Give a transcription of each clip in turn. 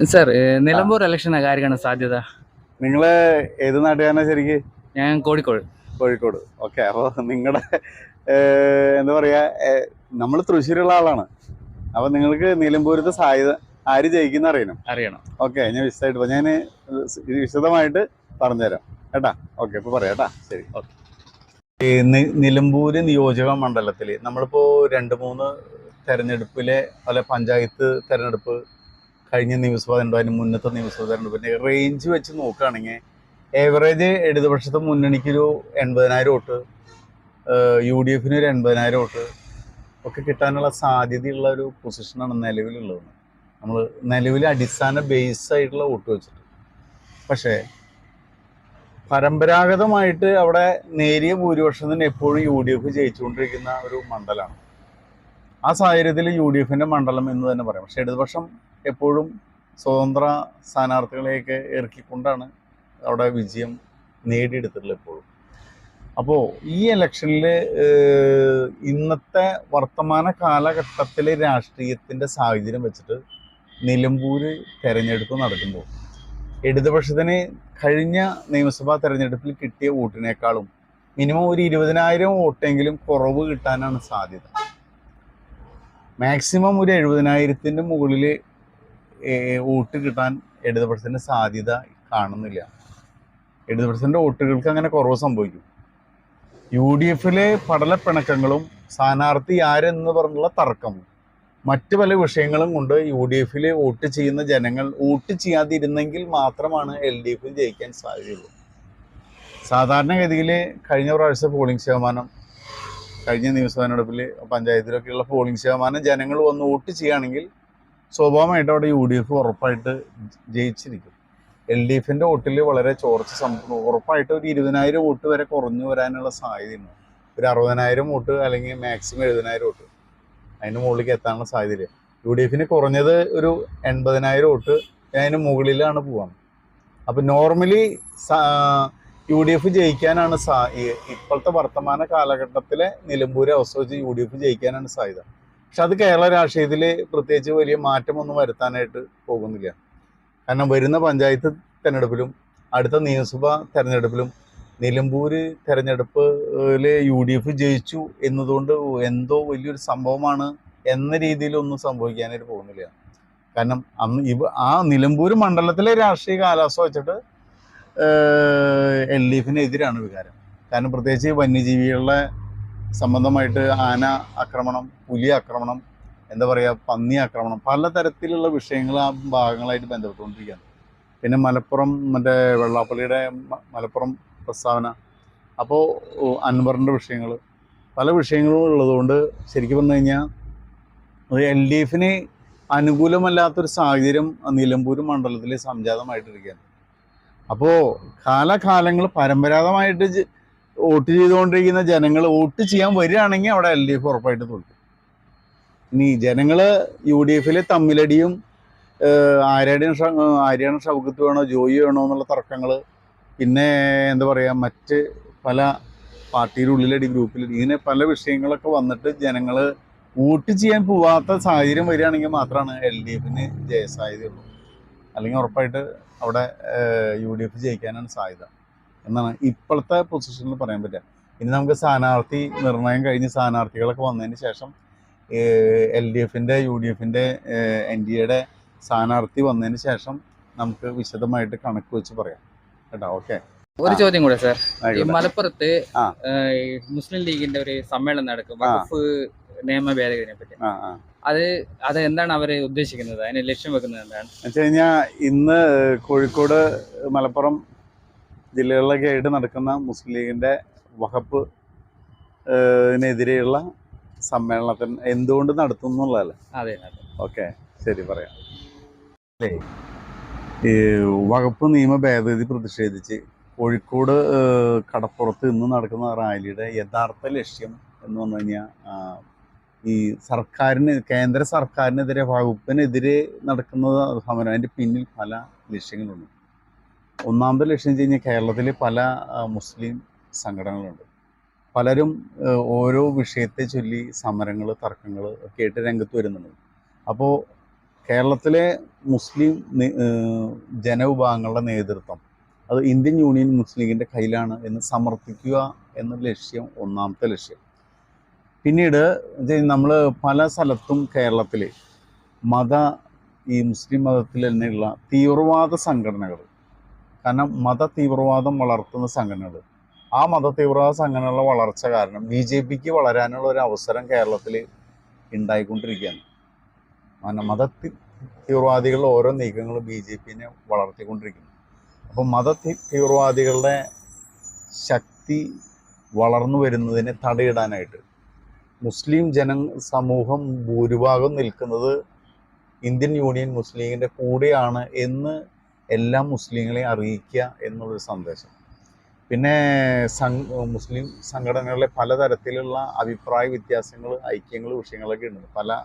Sir ആ Nilambur election ആർക്കാണ് സാധ്യത? നിങ്ങള് ഏത് നാട്ടുകാരനാ ശരിക്ക്? ഞാൻ കോഴിക്കോട്. കോഴിക്കോട്. ഓക്കെ. അപ്പോൾ നിങ്ങളുടെ എന്താ പറയാ, നമ്മൾ തൃശ്ശൂരുള്ള ആളാണ്. അപ്പൊ നിങ്ങൾക്ക് നിലമ്പൂരത്തെ സാധ്യത ആര് ജയിക്കുന്ന അറിയണം. അറിയണം. ഓക്കെ, ഞാൻ വിശദമായിട്ട് ഞാൻ വിശദമായിട്ട് പറഞ്ഞുതരാം കേട്ടാ. ഓക്കെ, ഇപ്പൊ പറയാം കേട്ടാ. ശരി. ഓക്കെ. ഈ നിലമ്പൂര് നിയോജക മണ്ഡലത്തിൽ നമ്മളിപ്പോ 2-3 തെരഞ്ഞെടുപ്പിലെ അല്ല പഞ്ചായത്ത് തെരഞ്ഞെടുപ്പ് കഴിഞ്ഞ നിയമസഭാ തെരഞ്ഞെടുപ്പ് അതിന് മുന്നത്തെ നിയമസഭാ തെരഞ്ഞെടുപ്പിന്റെ റേഞ്ച് വെച്ച് നോക്കുകയാണെങ്കിൽ ഏവറേജ് ഇടതുപക്ഷത്തെ മുന്നണിക്കൊരു 80,000 വോട്ട്, UDFന് ഒരു 80,000 വോട്ട് ഒക്കെ കിട്ടാനുള്ള സാധ്യതയുള്ള ഒരു പൊസിഷനാണ് നിലവിലുള്ളത്. നമ്മൾ നിലവിൽ അടിസ്ഥാന ബേസ് ആയിട്ടുള്ള വോട്ട് വെച്ചിട്ട്. പക്ഷേ പരമ്പരാഗതമായിട്ട് അവിടെ നേരിയ ഭൂരിപക്ഷത്തിന് എപ്പോഴും UDF ജയിച്ചുകൊണ്ടിരിക്കുന്ന ഒരു മണ്ഡലമാണ്. ആ സാഹചര്യത്തിൽ UDFന്റെ മണ്ഡലം എന്ന് തന്നെ പറയാം. പക്ഷേ ഇടതുപക്ഷം എപ്പോഴും സ്വതന്ത്ര സ്ഥാനാർത്ഥികളെയൊക്കെ ഇറക്കിക്കൊണ്ടാണ് അവിടെ വിജയം നേടിയെടുത്തിട്ടുള്ളത് എപ്പോഴും. അപ്പോൾ ഈ ഇലക്ഷനിൽ ഇന്നത്തെ വർത്തമാന കാലഘട്ടത്തിലെ രാഷ്ട്രീയത്തിൻ്റെ സാഹചര്യം വെച്ചിട്ട് നിലമ്പൂർ തെരഞ്ഞെടുപ്പ് നടക്കുമ്പോൾ ഇടതുപക്ഷത്തിന് കഴിഞ്ഞ നിയമസഭാ തെരഞ്ഞെടുപ്പിൽ കിട്ടിയ വോട്ടിനേക്കാളും മിനിമം ഒരു 20,000 വോട്ടെങ്കിലും കുറവ് കിട്ടാനാണ് സാധ്യത. മാക്സിമം ഒരു 70,000-ൻ്റെ മുകളിൽ വോട്ട് കിട്ടാൻ ഇടതുപക്ഷത്തിൻ്റെ സാധ്യത കാണുന്നില്ല. ഇടതുപക്ഷത്തിൻ്റെ വോട്ടുകൾക്ക് അങ്ങനെ കുറവ് സംഭവിക്കും. UDFിലെ പടലപ്പിണക്കങ്ങളും സ്ഥാനാർത്ഥി ആരെന്ന് പറഞ്ഞുള്ള തർക്കവും മറ്റു പല വിഷയങ്ങളും കൊണ്ട് UDFിൽ വോട്ട് ചെയ്യുന്ന ജനങ്ങൾ വോട്ട് ചെയ്യാതിരുന്നെങ്കിൽ മാത്രമാണ് LDF ജയിക്കാൻ സാധ്യതയുള്ളൂ. സാധാരണഗതിയിൽ കഴിഞ്ഞ പ്രാവശ്യത്തെ പോളിംഗ് ശതമാനം, കഴിഞ്ഞ നിയമസഭാ തെരഞ്ഞെടുപ്പിൽ പഞ്ചായത്തിലൊക്കെയുള്ള പോളിംഗ് ശതമാനം ജനങ്ങൾ വന്ന് വോട്ട് ചെയ്യുകയാണെങ്കിൽ സ്വാഭാവികമായിട്ട് അവിടെ UDF ഉറപ്പായിട്ട് ജയിച്ചിരിക്കും. LDFിൻ്റെ വോട്ടിൽ വളരെ ചോർച്ച ഉറപ്പായിട്ട് ഒരു 20,000 വോട്ട് വരെ കുറഞ്ഞു വരാനുള്ള സാധ്യതയുണ്ട്. ഒരു 60,000 വോട്ട് അല്ലെങ്കിൽ മാക്സിമം 70,000 വോട്ട് അതിന് മുകളിലേക്ക് എത്താനുള്ള സാധ്യതയില്ല. UDFന് കുറഞ്ഞത് ഒരു 80,000 വോട്ട് അതിന് മുകളിലാണ് പോകാൻ. അപ്പം നോർമലി UDF ജയിക്കാനാണ് ഇപ്പോഴത്തെ വർത്തമാന കാലഘട്ടത്തിലെ നിലമ്പൂരെ അവസ്ഥ വെച്ച് UDF ജയിക്കാനാണ് സാധ്യത. പക്ഷെ അത് കേരള രാഷ്ട്രീയത്തിൽ പ്രത്യേകിച്ച് വലിയ മാറ്റമൊന്നും വരുത്താനായിട്ട് പോകുന്നില്ല. കാരണം വരുന്ന പഞ്ചായത്ത് തെരഞ്ഞെടുപ്പിലും അടുത്ത നിയമസഭാ തെരഞ്ഞെടുപ്പിലും നിലമ്പൂർ തെരഞ്ഞെടുപ്പിൽ UDF ജയിച്ചു എന്നതുകൊണ്ട് എന്തോ വലിയൊരു സംഭവമാണ് എന്ന രീതിയിലൊന്നും സംഭവിക്കാനായിട്ട് പോകുന്നില്ല. കാരണം അന്ന് ആ നിലമ്പൂർ മണ്ഡലത്തിലെ രാഷ്ട്രീയ കാലാവസ്ഥ വെച്ചിട്ട് LDFിനെതിരാണ് വികാരം. കാരണം പ്രത്യേകിച്ച് വന്യജീവികളുടെ സംബന്ധമായിട്ട് ആന ആക്രമണം, പുലി ആക്രമണം, എന്താ പറയുക, പന്നി ആക്രമണം, പലതരത്തിലുള്ള വിഷയങ്ങൾ ആ ഭാഗങ്ങളായിട്ട് ബന്ധപ്പെട്ടുകൊണ്ടിരിക്കുകയാണ്. പിന്നെ മലപ്പുറം വെള്ളാപ്പള്ളിയുടെ മലപ്പുറം പ്രസ്താവന, അപ്പോൾ അൻവറിൻ്റെ വിഷയങ്ങൾ, പല വിഷയങ്ങളും ഉള്ളതുകൊണ്ട് ശരിക്കും പറഞ്ഞു കഴിഞ്ഞാൽ LDFന് അനുകൂലമല്ലാത്തൊരു സാഹചര്യം നിലമ്പൂർ മണ്ഡലത്തിൽ സംജാതമായിട്ടിരിക്കുകയാണ്. അപ്പോൾ കാലകാലങ്ങൾ പരമ്പരാഗതമായിട്ട് വോട്ട് ചെയ്തുകൊണ്ടിരിക്കുന്ന ജനങ്ങൾ വോട്ട് ചെയ്യാൻ വരികയാണെങ്കിൽ അവിടെ LDF ഉറപ്പായിട്ട് തോൽക്കും. ഇനി ജനങ്ങൾ UDFിൽ തമ്മിലടിയും ആര്യാണ് ഷൗക്കത്ത് വേണോ ജോയി വേണോ എന്നുള്ള തർക്കങ്ങൾ, പിന്നെ എന്താ പറയുക, മറ്റ് പല പാർട്ടിയുടെ ഉള്ളിലടി ഗ്രൂപ്പിലടി, ഇങ്ങനെ പല വിഷയങ്ങളൊക്കെ വന്നിട്ട് ജനങ്ങൾ വോട്ട് ചെയ്യാൻ പോവാത്ത സാഹചര്യം വരികയാണെങ്കിൽ മാത്രമാണ് LDFന് ജയസാധ്യതയുള്ളൂ. അല്ലെങ്കിൽ ഉറപ്പായിട്ട് അവിടെ UDF ജയിക്കാനാണ് സാധ്യത എന്നാണ് ഇപ്പോഴത്തെ പൊസിഷനിൽ പറയാൻ പറ്റുക. ഇനി നമുക്ക് സ്ഥാനാർത്ഥി നിർണയം കഴിഞ്ഞ് സ്ഥാനാർത്ഥികളൊക്കെ വന്നതിന് ശേഷം LDFിൻ്റെ UDFിൻ്റെ NDAയുടെ സ്ഥാനാർത്ഥി വന്നതിന് ശേഷം നമുക്ക് വിശദമായിട്ട് കണക്ക് വെച്ച് പറയാം കേട്ടോ. ഓക്കെ. ഒരു ചോദ്യം കൂടെ സാർ. ഈ മലപ്പുറത്ത് മുസ്ലിം ലീഗിന്റെ ഒരു സമ്മേളനം നടക്കും വഖഫ് നിയമ ഭേദഗതിനെ പറ്റി. അത് എന്താണ് അവർ ഉദ്ദേശിക്കുന്നത്, അതിന് ലക്ഷ്യം വെക്കുന്നത് എന്താണ് വെച്ച് കഴിഞ്ഞാൽ ഇന്ന് കോഴിക്കോട്, മലപ്പുറം ജില്ലകളിലൊക്കെ ആയിട്ട് നടക്കുന്ന മുസ്ലിം ലീഗിൻ്റെ വഖഫിനെതിരെയുള്ള സമ്മേളനത്തിന് എന്തുകൊണ്ട് നടത്തുന്നു എന്നുള്ളതല്ലേ? അതെ. ഓക്കെ, ശരി, പറയാം. ഈ വഖഫ് നിയമ ഭേദഗതി പ്രതിഷേധിച്ച് കോഴിക്കോട് കടപ്പുറത്ത് ഇന്ന് നടക്കുന്ന റാലിയുടെ യഥാർത്ഥ ലക്ഷ്യം എന്ന് പറഞ്ഞു കഴിഞ്ഞാൽ ഈ കേന്ദ്ര സർക്കാരിനെതിരെ, വകുപ്പിനെതിരെ നടക്കുന്ന സമരം. അതിൻ്റെ പിന്നിൽ പല ലക്ഷ്യങ്ങളുണ്ട്. ഒന്നാമത്തെ ലക്ഷ്യം വെച്ച് കഴിഞ്ഞാൽ കേരളത്തിൽ പല മുസ്ലിം സംഘടനകളുണ്ട്. പലരും ഓരോ വിഷയത്തെ ചൊല്ലി സമരങ്ങൾ, തർക്കങ്ങൾ ഒക്കെ ആയിട്ട് രംഗത്ത് വരുന്നുണ്ട്. അപ്പോൾ കേരളത്തിലെ മുസ്ലിം ജനവിഭാഗങ്ങളുടെ നേതൃത്വം അത് ഇന്ത്യൻ യൂണിയൻ മുസ്ലിം ലീഗിൻ്റെ കയ്യിലാണ് എന്ന് സമർത്ഥിക്കുക എന്ന ലക്ഷ്യം ഒന്നാമത്തെ ലക്ഷ്യം. പിന്നീട് നമ്മൾ പല സ്ഥലത്തും കേരളത്തിൽ ഈ മുസ്ലിം മതത്തിൽ തന്നെയുള്ള തീവ്രവാദ സംഘടനകൾ, കാരണം മത തീവ്രവാദം വളർത്തുന്ന സംഘടനകൾ, ആ മത തീവ്രവാദ സംഘടനകളുടെ വളർച്ച കാരണം BJPക്ക് വളരാനുള്ള ഒരു അവസരം കേരളത്തിൽ ഉണ്ടായിക്കൊണ്ടിരിക്കുകയാണ്. മത തീവ്രവാദികളുടെ ഓരോ നീക്കങ്ങളും BJPനെ വളർത്തിക്കൊണ്ടിരിക്കുന്നു. അപ്പോൾ തീവ്രവാദികളുടെ ശക്തി വളർന്നു വരുന്നതിനെ തടയിടാനായിട്ട് മുസ്ലിം സമൂഹം ഭൂരിഭാഗം നിൽക്കുന്നത് ഇന്ത്യൻ യൂണിയൻ മുസ്ലിം ലീഗിൻ്റെ കൂടെയാണ് എന്ന് എല്ലാ മുസ്ലിങ്ങളെയും അറിയിക്കുക എന്നുള്ളൊരു സന്ദേശം. പിന്നെ മുസ്ലിം സംഘടനകളിലെ പലതരത്തിലുള്ള അഭിപ്രായ വ്യത്യാസങ്ങൾ, ഐക്യങ്ങൾ, വിഷയങ്ങളൊക്കെ ഉണ്ട് പല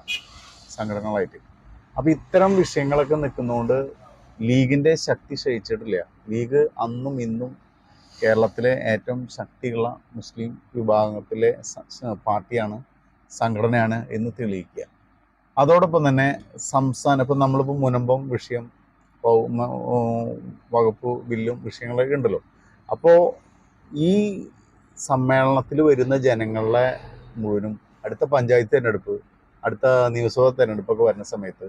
സംഘടനകളായിട്ട്. അപ്പോൾ ഇത്തരം വിഷയങ്ങളൊക്കെ നിൽക്കുന്നതുകൊണ്ട് ലീഗിൻ്റെ ശക്തി ക്ഷയിച്ചിട്ടില്ല. ലീഗ് അന്നും ഇന്നും കേരളത്തിലെ ഏറ്റവും ശക്തിയുള്ള മുസ്ലിം വിഭാഗത്തിലെ പാർട്ടിയാണ്, സംഘടനയാണ് എന്ന് തെളിയിക്കുക. അതോടൊപ്പം തന്നെ ഇപ്പം നമ്മളിപ്പോൾ മുനമ്പം വിഷയം, വകുപ്പ് ബില്ലും വിഷയങ്ങളൊക്കെ ഉണ്ടല്ലോ. അപ്പോൾ ഈ സമ്മേളനത്തിൽ വരുന്ന ജനങ്ങളെ മുഴുവനും അടുത്ത പഞ്ചായത്ത് തിരഞ്ഞെടുപ്പ്, അടുത്ത നിയമസഭാ തിരഞ്ഞെടുപ്പൊക്കെ വരുന്ന സമയത്ത്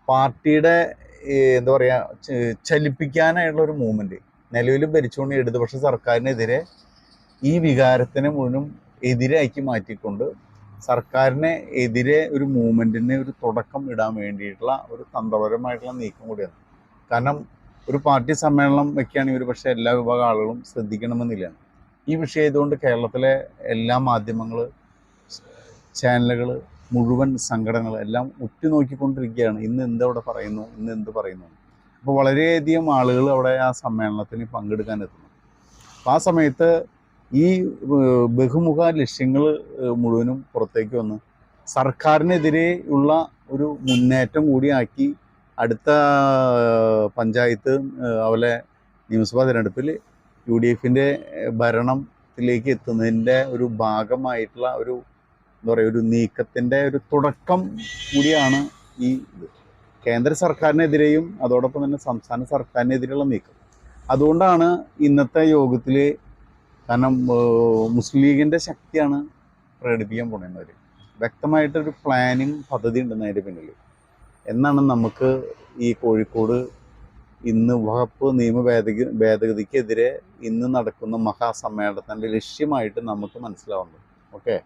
പാർട്ടിയുടെ എന്താ പറയുക ചലിപ്പിക്കാനായിട്ടുള്ളൊരു മൂവ്മെൻറ്റ് നിലവിൽ ഭരിച്ചുകൊണ്ട് ഇടതുപക്ഷ സർക്കാരിനെതിരെ ഈ വികാരത്തിനെ മുഴുവനും എതിരാക്കി മാറ്റിക്കൊണ്ട് സർക്കാരിനെ എതിരെ ഒരു മൂവ്മെൻറ്റിന് ഒരു തുടക്കം ഇടാൻ വേണ്ടിയിട്ടുള്ള ഒരു തന്ത്രപരമായിട്ടുള്ള നീക്കം കൂടിയാണ്. കാരണം ഒരു പാർട്ടി സമ്മേളനം വയ്ക്കുകയാണെങ്കിൽ ഒരു പക്ഷേ എല്ലാ വിഭാഗം ആളുകളും ശ്രദ്ധിക്കണമെന്നില്ല. ഈ വിഷയമായതുകൊണ്ട് കേരളത്തിലെ എല്ലാ മാധ്യമങ്ങൾ, ചാനലുകൾ, മുഴുവൻ സംഘടനകൾ എല്ലാം ഉറ്റുനോക്കിക്കൊണ്ടിരിക്കുകയാണ് ഇന്ന് എന്തവിടെ പറയുന്നു, ഇന്ന് എന്ത് പറയുന്നു. അപ്പോൾ വളരെയധികം ആളുകൾ അവിടെ ആ സമ്മേളനത്തിന് പങ്കെടുക്കാൻ എത്തുന്നു. അപ്പോൾ ആ സമയത്ത് ഈ ബഹുമുഖ ലക്ഷ്യങ്ങൾ മുഴുവനും പുറത്തേക്ക് വന്ന് സർക്കാരിനെതിരെ ഉള്ള ഒരു മുന്നേറ്റം കൂടിയാക്കി അടുത്ത പഞ്ചായത്ത് അതുപോലെ നിയമസഭാ തിരഞ്ഞെടുപ്പിൽ UDFൻ്റെ ഭരണത്തിലേക്ക് എത്തുന്നതിൻ്റെ ഒരു ഭാഗമായിട്ടുള്ള ഒരു എന്താ പറയുക ഒരു നീക്കത്തിൻ്റെ ഒരു തുടക്കം കൂടിയാണ് ഈ കേന്ദ്ര സർക്കാരിനെതിരെയും അതോടൊപ്പം തന്നെ സംസ്ഥാന സർക്കാരിനെതിരെയുള്ള നീക്കം. അതുകൊണ്ടാണ് ഇന്നത്തെ യോഗത്തിൽ, കാരണം മുസ്ലിം ലീഗിൻ്റെ ശക്തിയാണ് പ്രകടിപ്പിക്കാൻ പോകുന്നത്. വ്യക്തമായിട്ടൊരു പ്ലാനിങ് പദ്ധതി ഉണ്ടെന്ന് അതിൻ്റെ പിന്നിൽ. എന്നാണ് നമുക്ക് ഈ കോഴിക്കോട് ഇന്ന് വഖഫ് നിയമ ഭേദഗതിക്കെതിരെ ഇന്ന് നടക്കുന്ന മഹാസമ്മേളനത്തിൻ്റെ ലക്ഷ്യമായിട്ട് നമുക്ക് മനസ്സിലാവുന്നത്. ഓക്കെ.